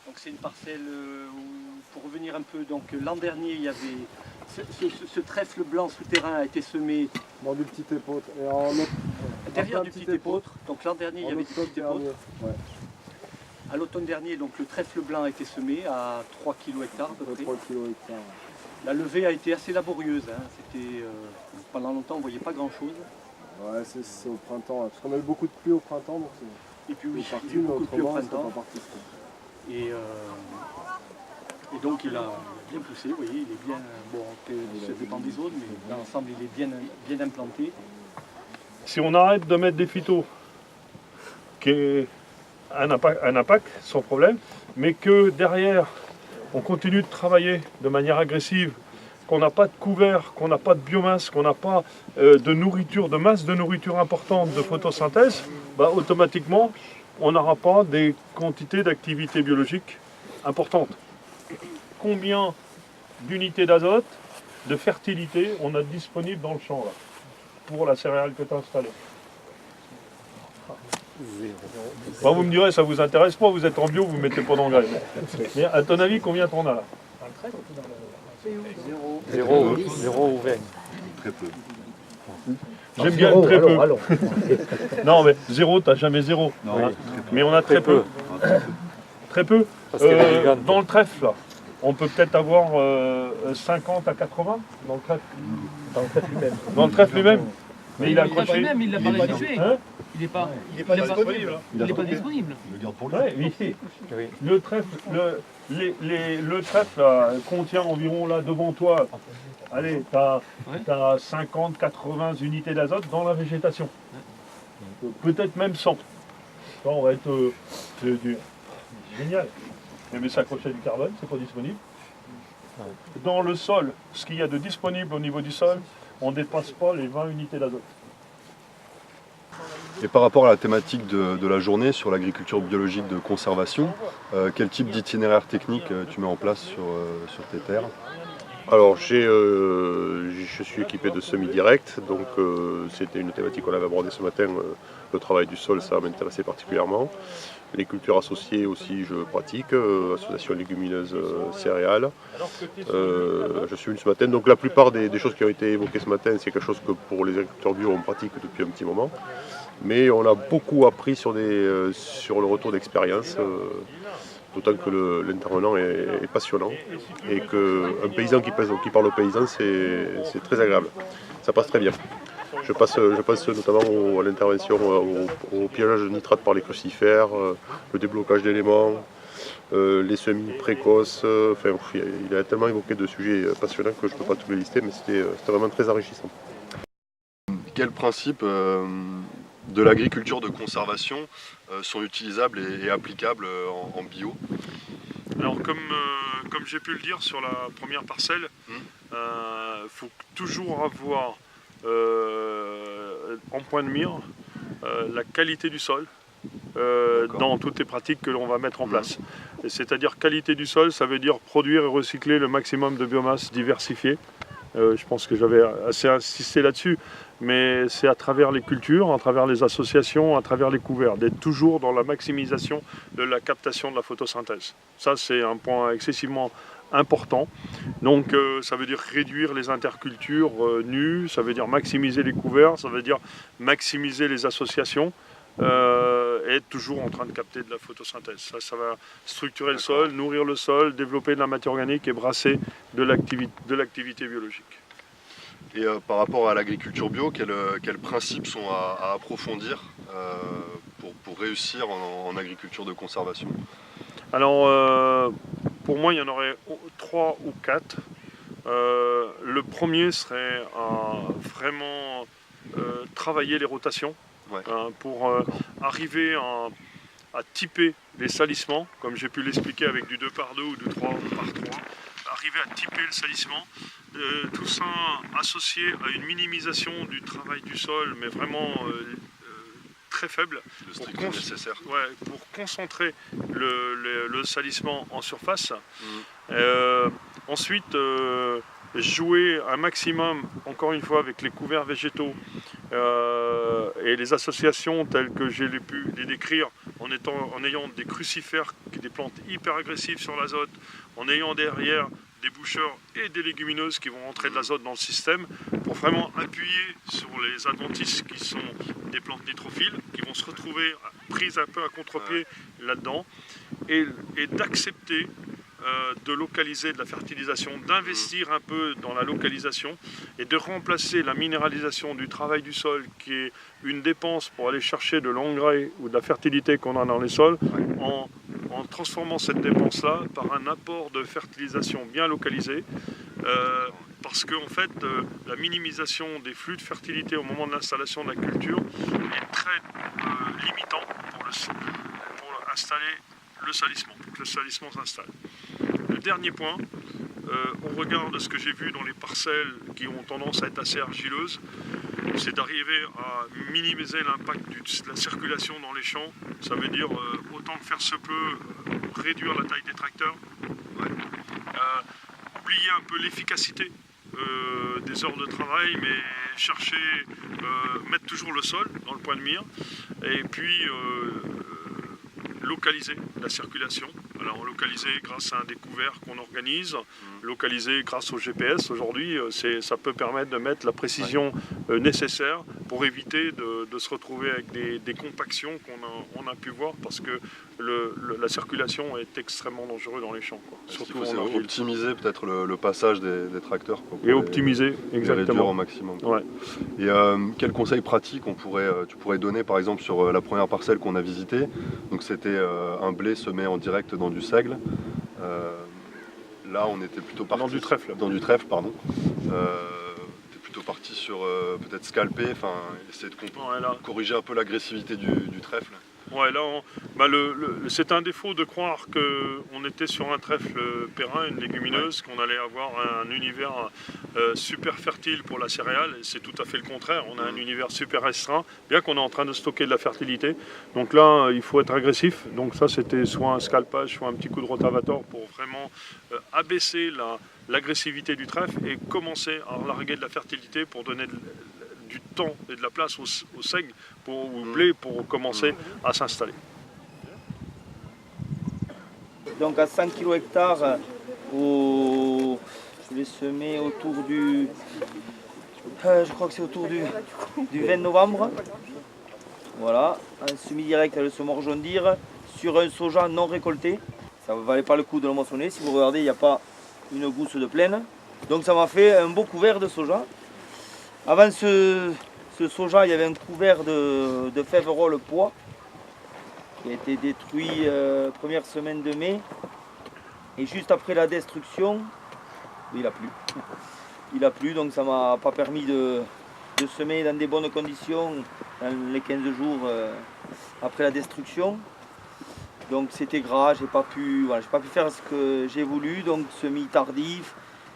Donc c'est une parcelle où, pour revenir un peu, donc l'an dernier, il y avait ce trèfle blanc souterrain a été semé dans du petit épeautre. derrière du petit épeautre. Donc l'an dernier, il y avait du petit épeautre. Ouais. À l'automne dernier, donc le trèfle blanc a été semé à 3 kg hectare à peu près. 3 kg hectare. La levée a été assez laborieuse. Hein. C'était pendant longtemps, on ne voyait pas grand-chose. Ouais, c'est au printemps, parce qu'on a eu beaucoup de pluie au printemps, donc et puis oui, parti, il y a eu beaucoup de pluie au autrement, printemps. pas parti, Et donc il a bien poussé, vous voyez, il est bien, bon, ça dépend des zones, mais dans l'ensemble il est bien implanté. Si on arrête de mettre des phytos, qui est un impact sans problème, mais que derrière on continue de travailler de manière agressive, qu'on n'a pas de couvert, qu'on n'a pas de biomasse, qu'on n'a pas de nourriture, de masse de nourriture importante de photosynthèse, bah, automatiquement on n'aura pas des quantités d'activité biologique importantes. Combien d'unités d'azote, de fertilité on a disponible dans le champ là, pour la céréale que tu as installée? Bon, vous me direz, ça vous intéresse pas, vous êtes en bio, vous ne mettez pas d'engrais. Mais à ton avis, combien t'en as là? 0 ou 20. Très peu. J'aime bien très peu. Non, mais zéro, t'as jamais zéro. Non, mais on a très peu. Très peu. Dans le trèfle, là, on peut peut-être avoir 50 à 80 dans le trèfle. Dans le trèfle lui-même. Mais il a accroché. Même, il l'a pas réduit. Hein? Il n'est pas disponible. Il n'est pas disponible. Je le garde pour lui. Ouais, oui. Le trèfle, le trèfle là, contient environ là devant toi. Allez, tu as 50-80 unités d'azote dans la végétation. Peut-être même 100. Ça, on va être génial. Mais s'accrocher du carbone, c'est pas disponible. Dans le sol, ce qu'il y a de disponible au niveau du sol, on ne dépasse pas les 20 unités d'azote. Et par rapport à la thématique de la journée sur l'agriculture biologique de conservation, quel type d'itinéraire technique tu mets en place sur tes terres? Alors je suis équipé de semi-direct, donc c'était une thématique qu'on avait abordée ce matin, le travail du sol, ça m'intéressait particulièrement. Les cultures associées aussi je pratique, association légumineuse céréales. Je suis venu ce matin, donc la plupart des choses qui ont été évoquées ce matin, c'est quelque chose que pour les agriculteurs bio on pratique depuis un petit moment. Mais on a beaucoup appris sur le retour d'expérience. D'autant que l'intervenant est passionnant et qu'un paysan qui parle aux paysans, c'est très agréable. Ça passe très bien. Je pense notamment à l'intervention au piégeage de nitrate par les crucifères, le déblocage d'éléments, les semis précoces. Enfin, il a tellement évoqué de sujets passionnants que je ne peux pas tous les lister, mais c'était vraiment très enrichissant. Quels principes de l'agriculture de conservation sont utilisables et applicables en bio? Alors comme j'ai pu le dire sur la première parcelle, faut toujours avoir en point de mire la qualité du sol dans toutes les pratiques que l'on va mettre en place. C'est-à-dire qualité du sol, ça veut dire produire et recycler le maximum de biomasse diversifiée. Je pense que j'avais assez insisté là-dessus, mais c'est à travers les cultures, à travers les associations, à travers les couverts, d'être toujours dans la maximisation de la captation de la photosynthèse. Ça, c'est un point excessivement important. Donc ça veut dire réduire les intercultures nues, ça veut dire maximiser les couverts, ça veut dire maximiser les associations. Et être toujours en train de capter de la photosynthèse. Ça va structurer le sol, nourrir le sol, développer de la matière organique et brasser de l'activité biologique. Et par rapport à l'agriculture bio, quels principes sont à approfondir pour réussir en agriculture de conservation? Alors, pour moi, il y en aurait 3 ou 4. Le premier serait vraiment travailler les rotations. Ouais. Pour arriver à typer les salissements, comme j'ai pu l'expliquer avec du 2 par 2 ou du 3 par 3, arriver à typer le salissement, tout ça associé à une minimisation du travail du sol, mais vraiment très faible, pour concentrer le salissement en surface. Ensuite, jouer un maximum, encore une fois, avec les couverts végétaux et les associations telles que j'ai pu les décrire en ayant des crucifères, des plantes hyper agressives sur l'azote, en ayant derrière des boucheurs et des légumineuses qui vont entrer de l'azote dans le système pour vraiment appuyer sur les adventices qui sont des plantes nitrophiles, qui vont se retrouver prises un peu à contre-pied là-dedans, et d'accepter de localiser de la fertilisation, d'investir un peu dans la localisation et de remplacer la minéralisation du travail du sol, qui est une dépense pour aller chercher de l'engrais ou de la fertilité qu'on a dans les sols, en transformant cette dépense-là par un apport de fertilisation bien localisé, parce que en fait, la minimisation des flux de fertilité au moment de l'installation de la culture est très limitant pour installer le salissement, pour que le salissement s'installe. Le dernier point, au regard de ce que j'ai vu dans les parcelles qui ont tendance à être assez argileuses, c'est d'arriver à minimiser l'impact de la circulation dans les champs. Ça veut dire autant que faire se peut, réduire la taille des tracteurs, oublier un peu l'efficacité des heures de travail, mais chercher, mettre toujours le sol dans le point de mire, et puis localiser la circulation. Alors localiser grâce à un découvert qu'on organise, localiser grâce au GPS aujourd'hui, ça peut permettre de mettre la précision nécessaire pour éviter de se retrouver avec des compactions qu'on a pu voir, parce que la circulation est extrêmement dangereuse dans les champs. Surtout il faut optimiser peut-être le passage des tracteurs. Et optimiser, exactement. Réduire au maximum. Ouais. Et quels conseils pratiques tu pourrais donner par exemple sur la première parcelle qu'on a visitée? Donc c'était un blé semé en direct dans du seigle. Là on était plutôt parti... Dans du trèfle, pardon. T'es plutôt parti sur peut-être scalper, essayer de corriger un peu l'agressivité du trèfle. Ouais, là, c'est un défaut de croire qu'on était sur un trèfle périn, une légumineuse, qu'on allait avoir un univers super fertile pour la céréale. C'est tout à fait le contraire. On a un univers super restreint, bien qu'on est en train de stocker de la fertilité. Donc là, il faut être agressif. Donc ça, c'était soit un scalpage, soit un petit coup de rotavator pour vraiment abaisser l'agressivité du trèfle et commencer à larguer de la fertilité pour donner du temps et de la place au seigle ou au blé pour commencer à s'installer. Donc à 100 kg hectare, je vais semer autour du... je crois que c'est autour du 20 novembre. Voilà, un semi-direct à le semoir John Deere sur un soja non récolté. Ça ne valait pas le coup de le moissonner. Si vous regardez, il n'y a pas une gousse de plaine. Donc ça m'a fait un beau couvert de soja. Avant ce soja, il y avait un couvert de Fèverolles pois qui a été détruit première semaine de mai. Et juste après la destruction, il a plu. Il a plu, donc ça ne m'a pas permis de semer dans des bonnes conditions dans les 15 jours après la destruction. Donc c'était gras, j'ai pas pu faire ce que j'ai voulu, donc semis tardif.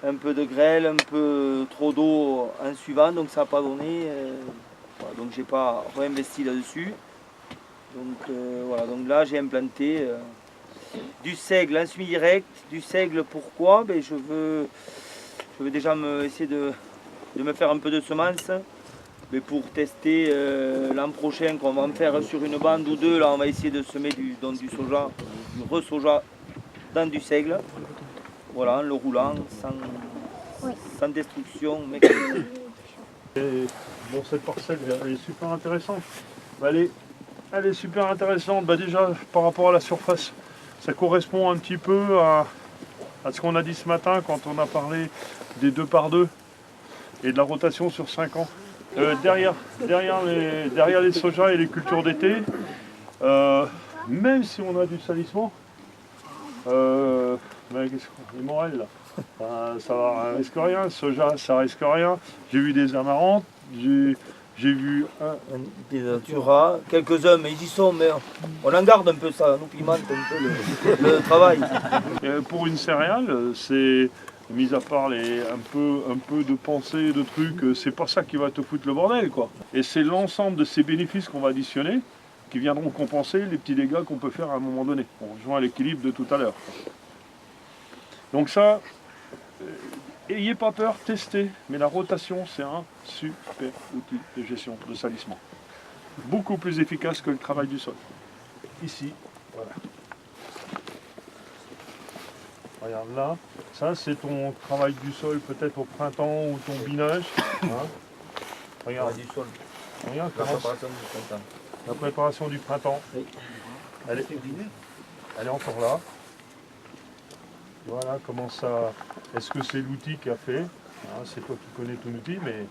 Un peu de grêle, un peu trop d'eau en suivant, donc ça n'a pas donné. Voilà, donc j'ai pas réinvesti là-dessus. Donc voilà, donc là j'ai implanté du seigle en semi-direct. Du seigle, pourquoi? Je veux déjà essayer de me faire un peu de semences. Mais pour tester l'an prochain, qu'on va en faire sur une bande ou deux, là on va essayer de semer du soja, du re-soja dans du seigle. Voilà, en le roulant, sans destruction mécanique. Bon, cette parcelle, elle est super intéressante. Elle est super intéressante. Déjà, par rapport à la surface, ça correspond un petit peu à ce qu'on a dit ce matin quand on a parlé des 2 par 2 et de la rotation sur 5 ans. Derrière les sojas et les cultures d'été, même si on a du salissement, les morels là, ça risque rien, le soja ça risque rien. J'ai vu des amarantes, j'ai vu des Natura, quelques-uns, mais ils y sont, mais on en garde un peu, ça nous pimente un peu le travail. Pour une céréale, c'est, mis à part un peu de pensée, de trucs, c'est pas ça qui va te foutre le bordel, quoi. Et c'est l'ensemble de ces bénéfices qu'on va additionner qui viendront compenser les petits dégâts qu'on peut faire à un moment donné. On rejoint l'équilibre de tout à l'heure. Donc ça, ayez pas peur, testez, mais la rotation c'est un super outil de gestion de salissement. Beaucoup plus efficace que le travail du sol. ici. Voilà. Regarde là, ça c'est ton travail du sol peut-être au printemps ou ton binage. Hein. Regarde. Du sol. Regarde La comment préparation du printemps. la préparation du printemps. Oui. Elle est encore là. Voilà comment ça. Est-ce que c'est l'outil qui a fait? Hein, c'est toi qui connais ton outil, mais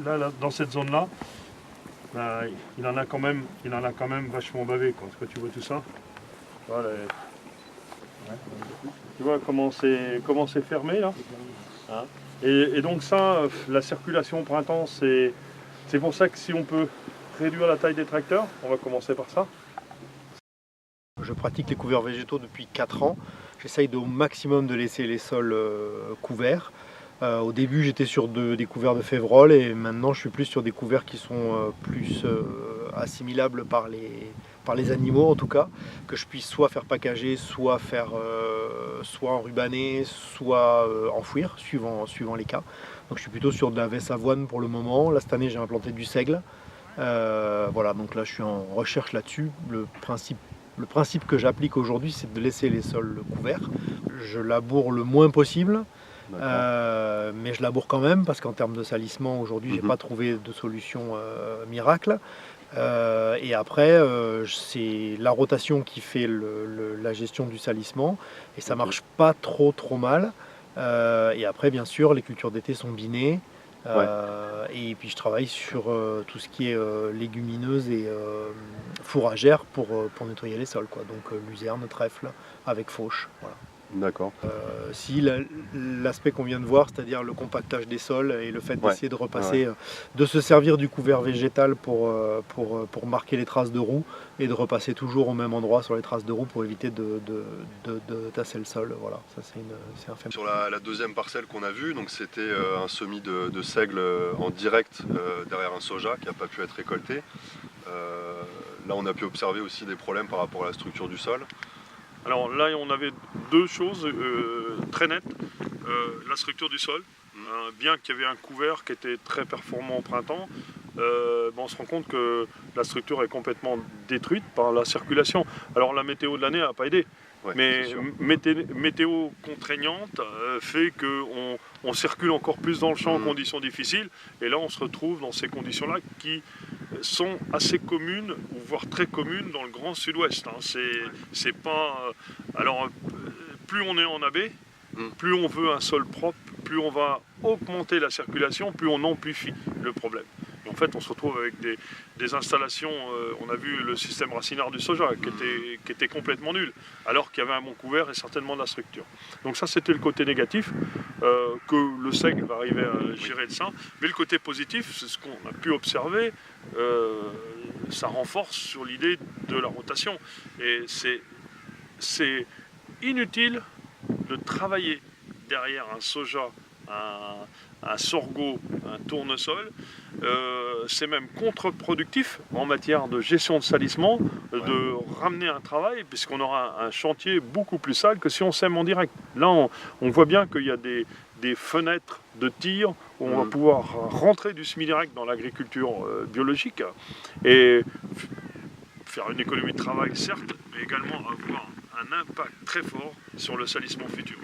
là, dans cette zone-là, ben, il en a quand même vachement bavé. Est-ce que tu vois tout ça? Voilà. Tu vois comment c'est fermé là, hein, et donc ça, la circulation au printemps, c'est pour ça que si on peut réduire la taille des tracteurs, on va commencer par ça. Je pratique les couverts végétaux depuis 4 ans. J'essaye au maximum de laisser les sols couverts. Au début j'étais sur des couverts de Févrole et maintenant je suis plus sur des couverts qui sont plus assimilables par les animaux en tout cas, que je puisse soit faire packager, soit enrubanner, soit enfouir, suivant les cas. Donc je suis plutôt sur de la veste avoine pour le moment. Là cette année j'ai implanté du seigle. Voilà, donc là je suis en recherche là-dessus. Le principe que j'applique aujourd'hui, c'est de laisser les sols couverts. Je laboure le moins possible. Mais je laboure quand même parce qu'en termes de salissement aujourd'hui j'ai pas trouvé de solution miracle, et après c'est la rotation qui fait la gestion du salissement et ça marche pas trop mal, et après bien sûr les cultures d'été sont binées, et puis je travaille sur tout ce qui est légumineuse et fourragère pour nettoyer les sols, quoi. Donc luzerne, trèfle avec fauche, voilà. D'accord. Si l'aspect qu'on vient de voir, c'est-à-dire le compactage des sols et le fait d'essayer de repasser, de se servir du couvert végétal pour marquer les traces de roues et de repasser toujours au même endroit sur les traces de roues pour éviter de tasser le sol. Voilà, ça c'est un fait. Sur la deuxième parcelle qu'on a vue, donc c'était un semis de seigle en direct derrière un soja qui n'a pas pu être récolté. Là on a pu observer aussi des problèmes par rapport à la structure du sol. Alors là, on avait deux choses très nettes. La structure du sol, bien qu'il y avait un couvert qui était très performant au printemps, on se rend compte que la structure est complètement détruite par la circulation. Alors la météo de l'année n'a pas aidé, mais météo contraignante fait qu'on circule encore plus dans le champ en conditions difficiles, et là on se retrouve dans ces conditions-là qui sont assez communes, ou voire très communes dans le grand sud-ouest. C'est pas... Alors, plus on est en AB, plus on veut un sol propre, plus on va augmenter la circulation, plus on amplifie le problème. Et en fait, on se retrouve avec des installations, on a vu le système racinaire du soja qui était complètement nul, alors qu'il y avait un bon couvert et certainement de la structure. Donc ça, c'était le côté négatif, que le seigle va arriver à gérer de ça. Mais le côté positif, c'est ce qu'on a pu observer, ça renforce sur l'idée de la rotation. Et c'est inutile de travailler derrière un soja, un sorgho, un tournesol. C'est même contre-productif en matière de gestion de salissement de ramener un travail, puisqu'on aura un chantier beaucoup plus sale que si on sème en direct. Là on voit bien qu'il y a des fenêtres de tir où on va pouvoir rentrer du semi-direct dans l'agriculture biologique et faire une économie de travail certes, mais également avoir un impact très fort sur le salissement futur.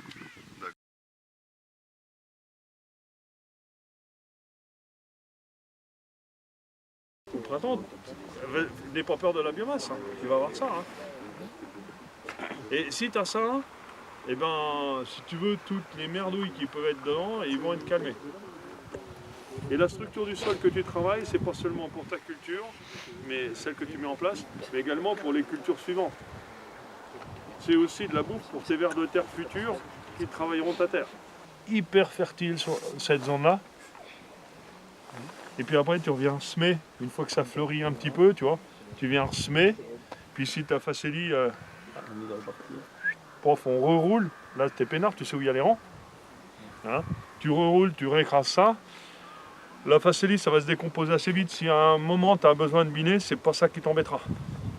Au printemps, n'aie pas peur de la biomasse, hein. Tu vas avoir ça. Hein. Et si tu as ça, eh ben, si tu veux, toutes les merdouilles qui peuvent être dedans, ils vont être calmés. Et la structure du sol que tu travailles, c'est pas seulement pour ta culture, mais celle que tu mets en place, mais également pour les cultures suivantes. C'est aussi de la bouffe pour ces vers de terre futurs qui travailleront ta terre. Hyper fertile sur cette zone-là. Et puis après, tu reviens semer, une fois que ça fleurit un petit peu, tu vois, tu viens semer. Puis si tu as facélie, prof, on reroule. Là, t'es peinard, tu sais où il y a les rangs. Hein, tu reroules, tu réécrases ça. La facélie, ça va se décomposer assez vite. Si à un moment, tu as besoin de biner, c'est pas ça qui t'embêtera.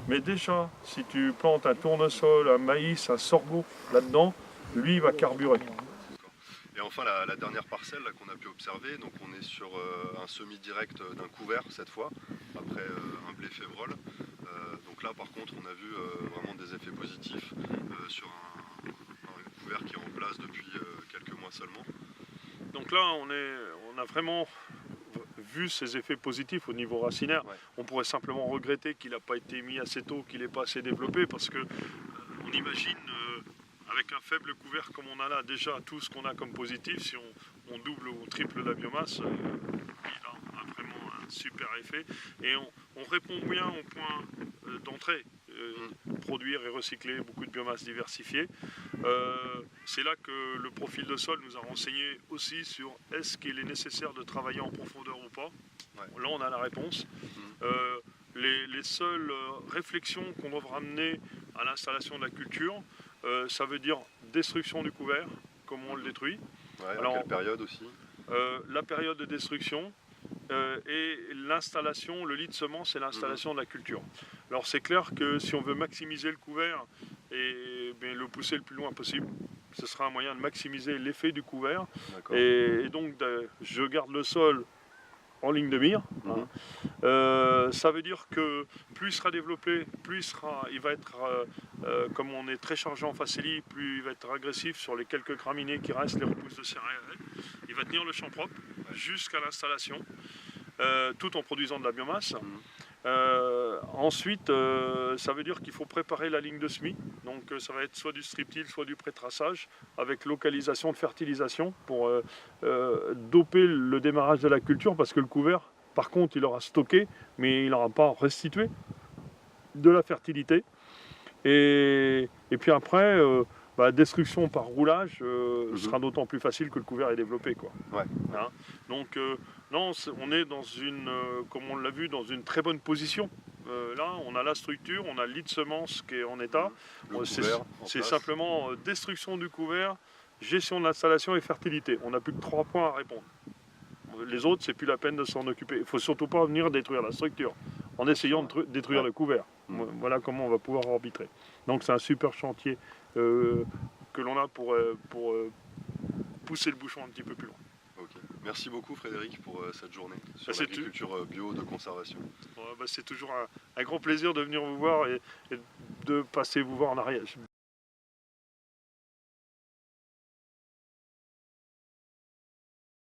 Mais déjà, si tu plantes un tournesol, un maïs, un sorgho là-dedans, lui, il va carburer. Et enfin, la dernière parcelle qu'on a pu observer, donc on est sur un semis direct d'un couvert cette fois, après un blé févrole. Donc là par contre on a vu vraiment des effets positifs sur un couvert qui est en place depuis quelques mois seulement. Donc là on a vraiment vu ces effets positifs au niveau racinaire. Ouais. On pourrait simplement regretter qu'il n'a pas été mis assez tôt, qu'il n'ait pas assez développé, parce que on imagine avec un faible couvert comme on a là déjà tout ce qu'on a comme positif, si on double ou triple la biomasse, il a vraiment un super effet. Et on répond bien au point d'entrée, produire et recycler beaucoup de biomasse diversifiée. C'est là que le profil de sol nous a renseigné aussi sur est-ce qu'il est nécessaire de travailler en profondeur ou pas. Ouais. Là on a la réponse. Les seules réflexions qu'on devra amener à l'installation de la culture, ça veut dire destruction du couvert, comment on le détruit. Ouais, alors, à quelle période aussi la période de destruction et l'installation, le lit de semence et l'installation de la culture. Alors c'est clair que si on veut maximiser le couvert et le pousser le plus loin possible, ce sera un moyen de maximiser l'effet du couvert. Et donc je garde le sol en ligne de mire. Ça veut dire que plus il sera développé, plus il va être, comme on est très chargé en facélie, plus il va être agressif sur les quelques graminées qui restent, les repousses de céréales. Il va tenir le champ propre jusqu'à l'installation, tout en produisant de la biomasse. Ensuite, ça veut dire qu'il faut préparer la ligne de semis. Donc ça va être soit du strip-till, soit du pré-traçage, avec localisation de fertilisation pour doper le démarrage de la culture, parce que le couvert, par contre, il aura stocké, mais il n'aura pas restitué de la fertilité. Et puis après, destruction par roulage sera d'autant plus facile que le couvert est développé, quoi. Ouais. Hein, donc non, on est dans une, comme on l'a vu, dans une très bonne position. Là, on a la structure, on a le lit de semence qui est en état. C'est simplement destruction du couvert, gestion de l'installation et fertilité. On n'a plus que 3 points à répondre. Les autres, c'est plus la peine de s'en occuper. Il ne faut surtout pas venir détruire la structure en essayant de détruire le couvert. Voilà comment on va pouvoir arbitrer. Donc c'est un super chantier que l'on a pour pousser le bouchon un petit peu plus loin. Okay. Merci beaucoup Frédéric pour cette journée sur l'agriculture bio de conservation. C'est toujours un grand plaisir de venir vous voir et de passer vous voir en Ariège.